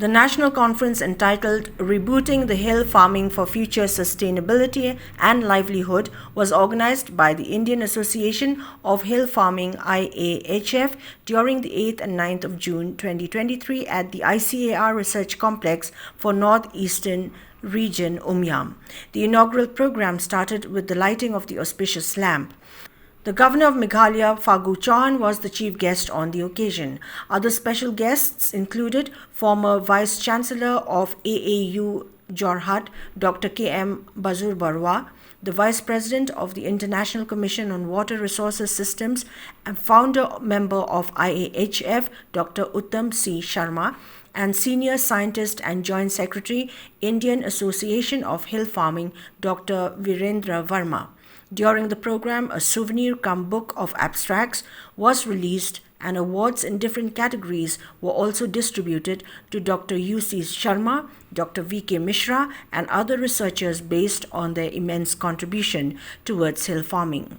The national conference entitled Rebooting the Hill Farming for Future Sustainability and Livelihood was organized by the Indian Association of Hill Farming IAHF during the 8th and 9th of June 2023 at the ICAR Research Complex for Northeastern Region, Umiam. The inaugural program started with the lighting of the auspicious lamp. The Governor of Meghalaya, Fagu Chauhan, was the chief guest on the occasion. Other special guests included former Vice Chancellor of AAU Jorhat, Dr. K.M. Bazur Barwa, the Vice President of the International Commission on Water Resources Systems and founder member of IAHF, Dr. Uttam C. Sharma, and Senior Scientist and Joint Secretary, Indian Association of Hill Farming, Dr. Virendra Verma. During the program, a souvenir-cum-book of abstracts was released and awards in different categories were also distributed to Dr. U.C. Sharma, Dr. V.K. Mishra, and other researchers based on their immense contribution towards hill farming.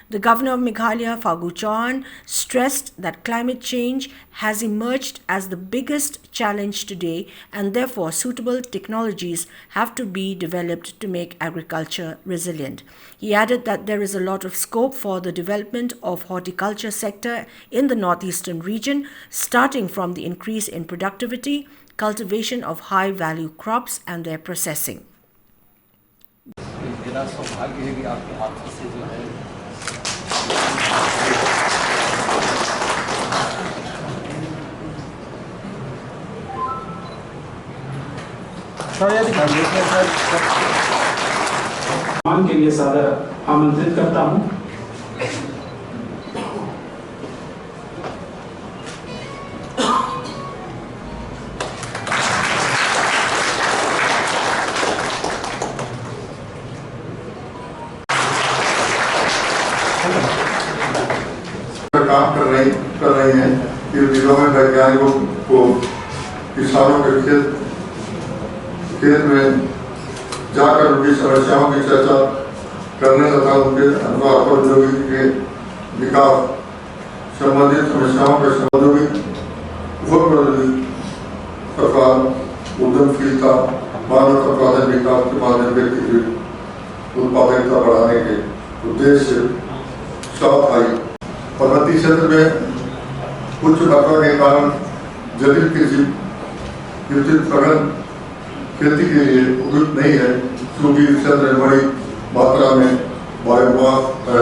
The Governor of Meghalaya, Fagu Chauhan, stressed that climate change has emerged as the biggest challenge today and therefore suitable technologies have to be developed to make agriculture resilient. He added that there is a lot of scope for the development of horticulture sector in the northeastern region, starting from the increase in productivity, cultivation of high-value crops and their processing. के लिए सादर आमंत्रित करता हूं। काम कर रही हैं कि जिलों में वैज्ञानिकों को किसानों के खेत में जाकर उनकी समस्याओं की चर्चा करने तथा उनके अनुभव प्रौद्योगिकी के विकास संबंधित समस्याओं के औद्योगिक उपप्रौद्योगिकी तथा उद्यमशीलता मानव संसाधन विकास के माध्यम से उत्पादकता बढ़ाने के उद्देश्य से साथ आई। पर्वतीय क्षेत्र में उच्च वर्षा के कारण जटिल कृषि प्रगत खेती के लिए उपयुक्त नहीं है, क्योंकि इस क्षेत्र में बड़ी मात्रा में बायोमास है।